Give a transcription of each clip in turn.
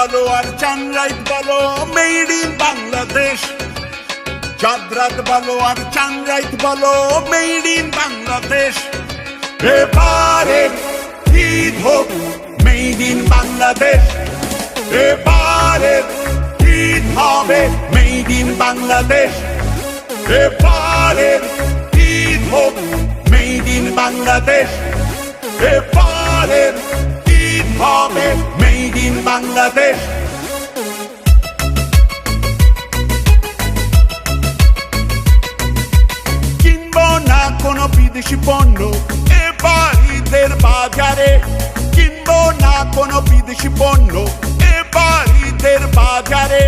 বলো আর চান রাইত বলো মেড ইন বাংলাদেশ। চাঁদ রাত বলো আর চান রাইত বলো মেড ইন বাংলাদেশ। এবারে ঈদ হোক মেড ইন বাংলাদেশ। এবারে ঈদ হবে মেড ইন বাংলাদেশ। এবারে ঈদ হোক মেড ইন বাংলাদেশ। এবারে ঈদ হবে মেড ইন বাংলাদেশ। কিনবো না কোনো বিদেশি পণ্য এবার ঈদের বাজারে। কিনবো না কোনো বিদেশি পণ্য এবার ঈদের বাজারে।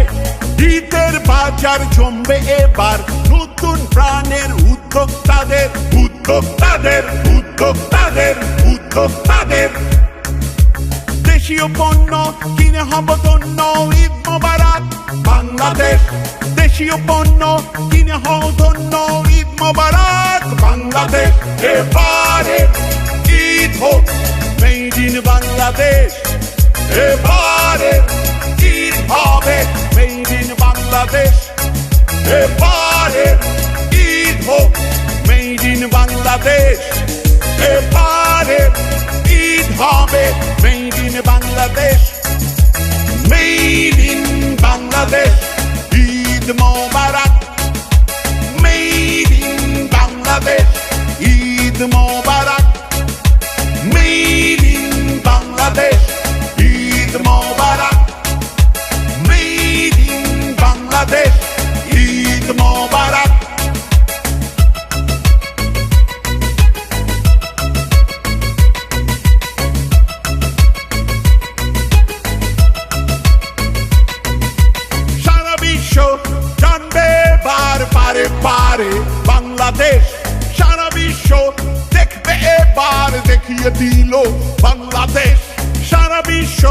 ঈদের বাজার জমবে এবার নতুন প্রাণের উদ্যোক্তাদের। উদ্যোক্তাদের উদ্যোক্তাদের উদ্যোক্তাদের দেশীয় পণ্য কিনে হব ধন্য। ঈদ মোবারক বাংলাদেশ। দেশীয় পণ্য কিনে হব ধন্য। ঈদ মোবারক বাংলাদেশ। এবারে ঈদ হোক মেড ইন বাংলাদেশ। এবারে ঈদ হবে মেড ইন বাংলাদেশ। এবারে ঈদ হোক মেড ইন বাংলাদেশ। এবারে ঈদ হবে made in Bangladesh. Made in Bangladesh Eid Mubarak. Made in Bangladesh Eid Mubarak. Made in Bangladesh Eid Mubarak. Made in Bangladesh Eid Mubarak. সারা বিশ্ব জানবে বার পারে পারে বাংলাদেশ। সারা বিশ্ব দেখবে এবার দেখিয়ে দিল বাংলাদেশ। সারা বিশ্ব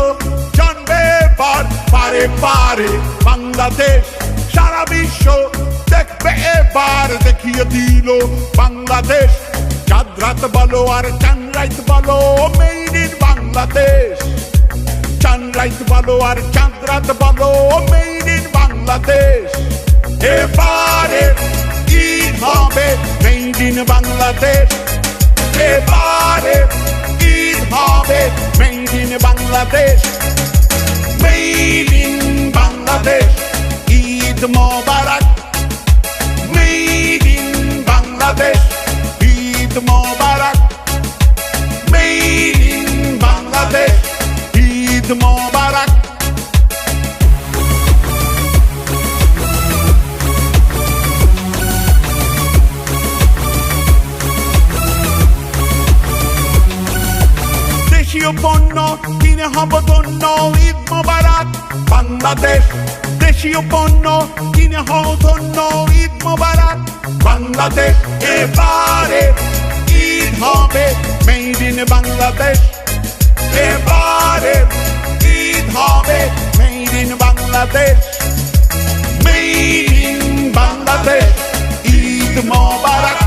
জানবে এবার পারে পারে বাংলাদেশ। সারা বিশ্ব দেখবে এবার দেখিয়ে দিল বাংলাদেশ। চাঁদ রাত বলো আর চান রাইত বলো মেড ইন বাংলাদেশ। চান রাইত বলো আর চাঁদ রাত বলো মেড ইন বাংলাদেশ। এবারে ঈদ হবে মেড ইন বাংলাদেশ। এবারে ঈদ হবে made in Bangladesh. Made in Bangladesh Eid Mubarak. Made in Bangladesh Eid Mubarak. Made in Bangladesh Eid Mubarak. দেশীয় পণ্য কিনে হব ধন্য। ঈদ মোবারক বাংলাদেশ। দেশীয় পণ্য কিনে হব ধন্য। ঈদ মোবারক বাংলাদেশ। এবারে ঈদ হবে মেড ইন বাংলাদেশ। এবারে ঈদ হবে made in Bangladesh. Made in Bangladesh Eid Mobarak.